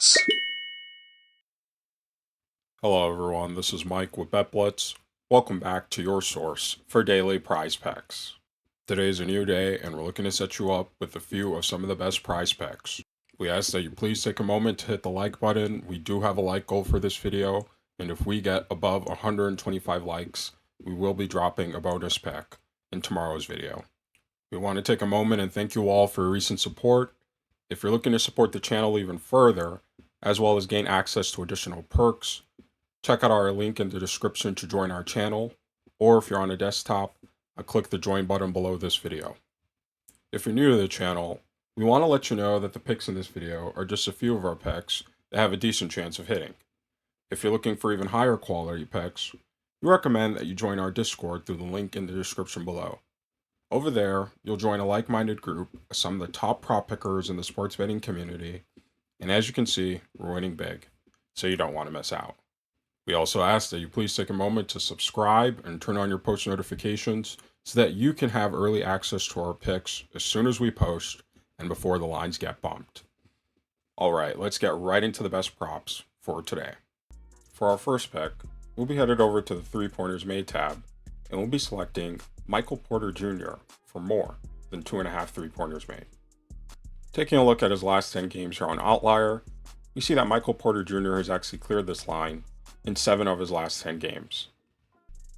Blitz. Hello everyone, this is Mike with Bet Blitz. Welcome back to your source for daily prize picks. Today is a new day and we're looking to set you up with a few of some of the best prize picks. We ask that you please take a moment to hit the like button. We do have a like goal for this video, and if we get above 125 likes, we will be dropping a bonus pick in tomorrow's video. We want to take a moment and thank you all for your recent support. If you're looking to support the channel even further, as well as gain access to additional perks, check out our link in the description to join our channel, or if you're on a desktop, click the join button below this video. If you're new to the channel, we want to let you know that the picks in this video are just a few of our picks that have a decent chance of hitting. If you're looking for even higher quality picks, we recommend that you join our Discord through the link in the description below. Over there, you'll join a like-minded group of some of the top prop pickers in the sports betting community, and as you can see, we're winning big, so you don't want to miss out. We also ask that you please take a moment to subscribe and turn on your post notifications so that you can have early access to our picks as soon as we post and before the lines get bumped. Alright, let's get right into the best props for today. For our first pick, we'll be headed over to the 3 pointers made tab, and we'll be selecting Michael Porter Jr. for more than 2.5 3-pointers made. Taking a look at his last 10 games here on Outlier, we see that Michael Porter Jr. has actually cleared this line in 7 of his last 10 games.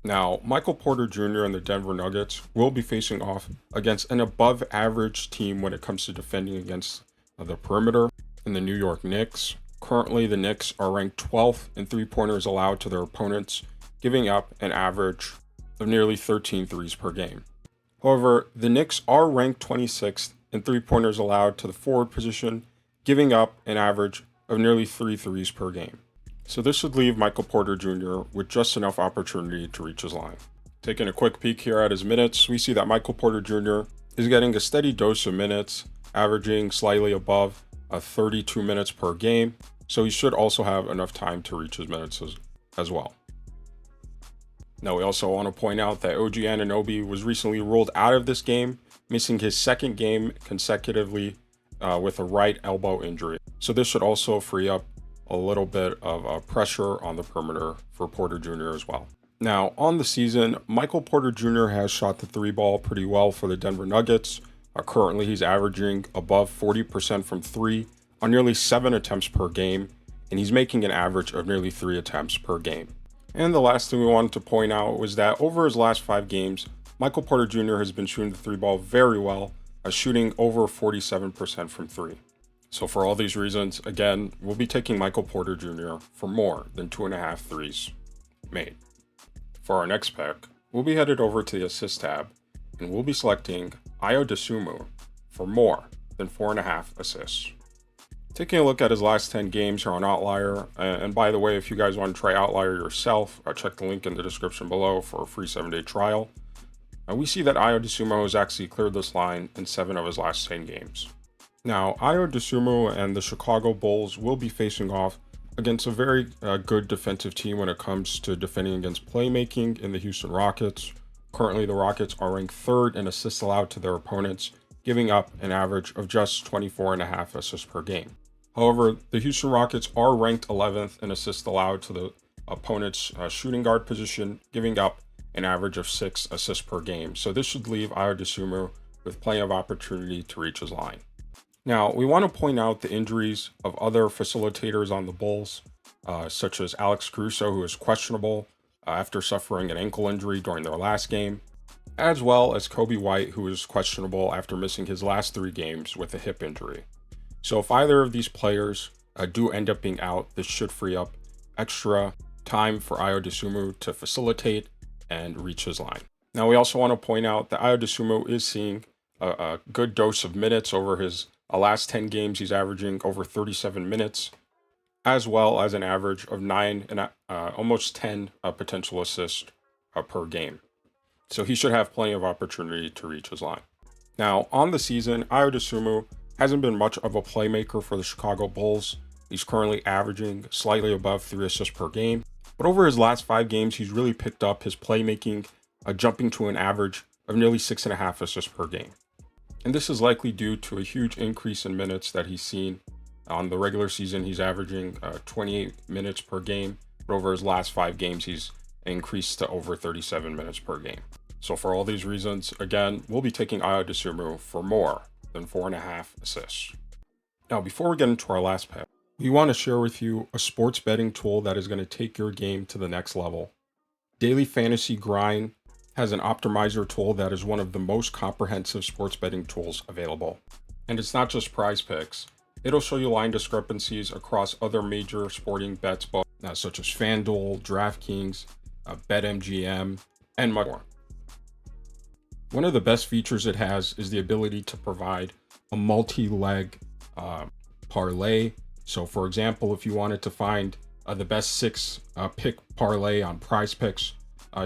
Now, Michael Porter Jr. and the Denver Nuggets will be facing off against an above average team when it comes to defending against the perimeter in the New York Knicks. Currently, the Knicks are ranked 12th in 3-pointers allowed to their opponents, giving up an average of nearly 13 threes per game. However, the Knicks are ranked 26th in 3-pointers allowed to the forward position, giving up an average of nearly 3 threes per game. So this should leave Michael Porter Jr. with just enough opportunity to reach his line. Taking a quick peek here at his minutes, we see that Michael Porter Jr. is getting a steady dose of minutes, averaging slightly above 32 minutes per game, so he should also have enough time to reach his minutes as well. Now we also want to point out that OG Anunoby was recently ruled out of this game, missing his second game consecutively with a right elbow injury. So this should also free up a little bit of pressure on the perimeter for Porter Jr. as well. Now, on the season, Michael Porter Jr. has shot the 3 ball pretty well for the Denver Nuggets. Currently, he's averaging above 40% from 3 on nearly 7 attempts per game, and he's making an average of nearly 3 attempts per game. And the last thing we wanted to point out was that over his last 5 games, Michael Porter Jr. has been shooting the 3 ball very well, shooting over 47% from 3. So for all these reasons, again, we'll be taking Michael Porter Jr. for more than 2.5 threes made. For our next pick, we'll be headed over to the assist tab, and we'll be selecting Idouu for more than 4.5 assists. Taking a look at his last 10 games here on Outlier, and by the way, if you guys want to try Outlier yourself, check the link in the description below for a free 7-day trial. We see that Idouu has actually cleared this line in 7 of his last 10 games. Now, Idouu and the Chicago Bulls will be facing off against a very good defensive team when it comes to defending against playmaking in the Houston Rockets. Currently, the Rockets are ranked 3rd in assists allowed to their opponents, giving up an average of just 24.5 assists per game. However, the Houston Rockets are ranked 11th in assists allowed to the opponent's shooting guard position, giving up an average of 6 assists per game. So this should leave Idouu with plenty of opportunity to reach his line. Now, we want to point out the injuries of other facilitators on the Bulls, such as Alex Caruso, who is questionable after suffering an ankle injury during their last game, as well as Kobe White, who is questionable after missing his last 3 games with a hip injury. So if either of these players do end up being out, this should free up extra time for Idouu to facilitate and reach his line. Now, we also want to point out that Idouu is seeing a good dose of minutes over his last 10 games. He's averaging over 37 minutes, as well as an average of 9 and almost 10 potential assists per game. So he should have plenty of opportunity to reach his line. Now, on the season, Idouu hasn't been much of a playmaker for the Chicago Bulls. He's currently averaging slightly above 3 assists per game. But over his last 5 games, he's really picked up his playmaking, jumping to an average of nearly 6.5 assists per game. And this is likely due to a huge increase in minutes that he's seen On the regular season, he's averaging 28 minutes per game, but over his last 5 games, he's increased to over 37 minutes per game. So for all these reasons, again, we'll be taking Idouu for more than 4.5 assists. Now, before we get into our last pick, we want to share with you a sports betting tool that is going to take your game to the next level. Daily Fantasy Grind has an optimizer tool that is one of the most comprehensive sports betting tools available. And it's not just PrizePicks. It'll show you line discrepancies across other major sporting bets books, such as FanDuel, DraftKings, BetMGM, and much more. One of the best features it has is the ability to provide a multi-leg parlay. So for example, if you wanted to find the best 6 pick parlay on PrizePicks,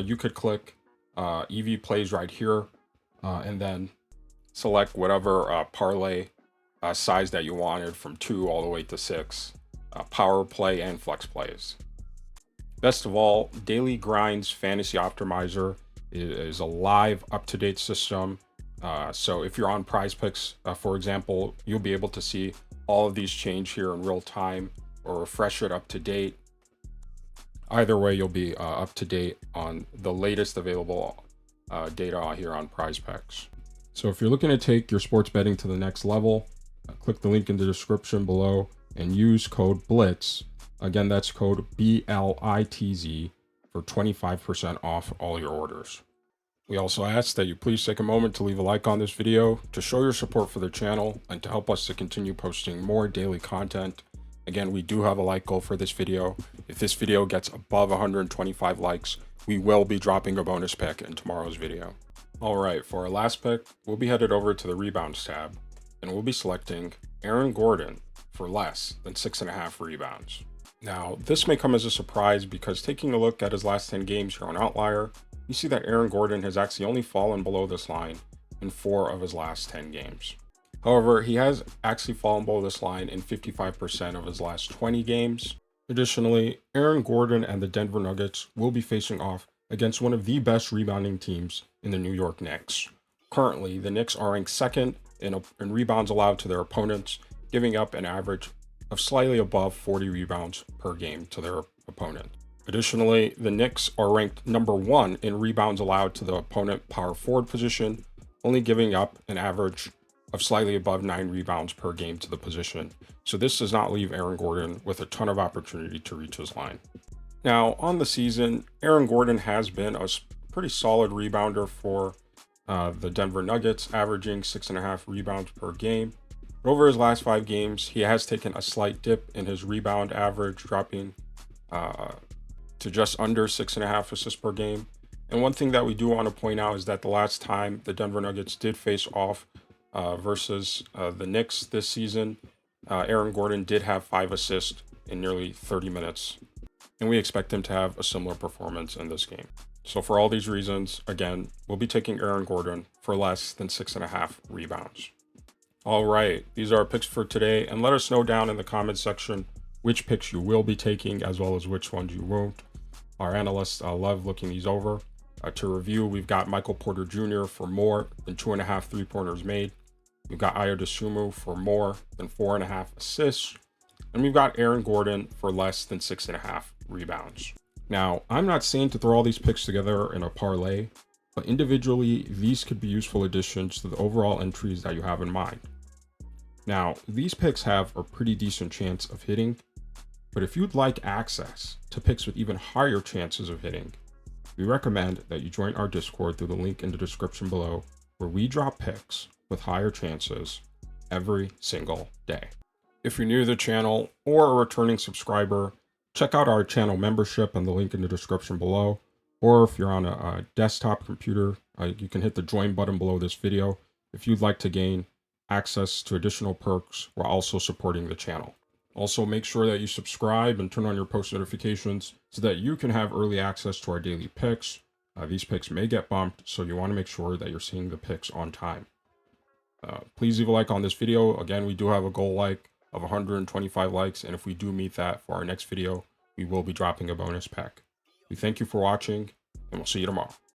you could click EV plays right here and then select whatever parlay size that you wanted, from 2 all the way to 6, power play and flex plays. Best of all, Daily Grind's Fantasy Optimizer is a live, up-to-date system. So if you're on PrizePicks, for example, you'll be able to see all of these change here in real time or refresh it up to date. Either way, you'll be up to date on the latest available data here on PrizePicks. So if you're looking to take your sports betting to the next level, click the link in the description below and use code BLITZ. Again, that's code BLITZ for 25% off all your orders. We also ask that you please take a moment to leave a like on this video to show your support for the channel and to help us to continue posting more daily content. Again, we do have a like goal for this video. If this video gets above 125 likes, we will be dropping a bonus pick in tomorrow's video. All right, for our last pick, we'll be headed over to the Rebounds tab, and we'll be selecting Aaron Gordon for less than 6.5 rebounds. Now, this may come as a surprise because taking a look at his last 10 games here on Outlier, you see that Aaron Gordon has actually only fallen below this line in 4 of his last 10 games. However, he has actually fallen below this line in 55% of his last 20 games. Additionally, Aaron Gordon and the Denver Nuggets will be facing off against one of the best rebounding teams in the New York Knicks. Currently, the Knicks are ranked second in rebounds allowed to their opponents, giving up an average of slightly above 40 rebounds per game to their opponent. Additionally, the Knicks are ranked number 1 in rebounds allowed to the opponent power forward position, only giving up an average of slightly above 9 rebounds per game to the position. So this does not leave Aaron Gordon with a ton of opportunity to reach his line. Now, on the season, Aaron Gordon has been a pretty solid rebounder for the Denver Nuggets, averaging 6.5 rebounds per game. But over his last 5 games, he has taken a slight dip in his rebound average, dropping to just under 6.5 assists per game. And one thing that we do want to point out is that the last time the Denver Nuggets did face off versus the Knicks this season, Aaron Gordon did have 5 assists in nearly 30 minutes. And we expect him to have a similar performance in this game. So for all these reasons, again, we'll be taking Aaron Gordon for less than 6.5 rebounds. All right, these are our picks for today. And let us know down in the comments section which picks you will be taking, as well as which ones you won't. Our analysts love looking these over. To review, we've got Michael Porter Jr. for more than 2.5 3-pointers made. We've got Idouu for more than 4.5 assists. And we've got Aaron Gordon for less than 6.5 rebounds. Now, I'm not saying to throw all these picks together in a parlay, but individually, these could be useful additions to the overall entries that you have in mind. Now, these picks have a pretty decent chance of hitting, but if you'd like access to picks with even higher chances of hitting, we recommend that you join our Discord through the link in the description below, where we drop picks with higher chances every single day. If you're new to the channel or a returning subscriber, check out our channel membership and the link in the description below. Or if you're on a desktop computer, you can hit the join button below this video if you'd like to gain access to additional perks while also supporting the channel. Also, make sure that you subscribe and turn on your post notifications so that you can have early access to our daily picks. These picks may get bumped, so you want to make sure that you're seeing the picks on time. Please leave a like on this video. Again, we do have a goal like of 125 likes, and if we do meet that for our next video, we will be dropping a bonus pack. We thank you for watching, and we'll see you tomorrow.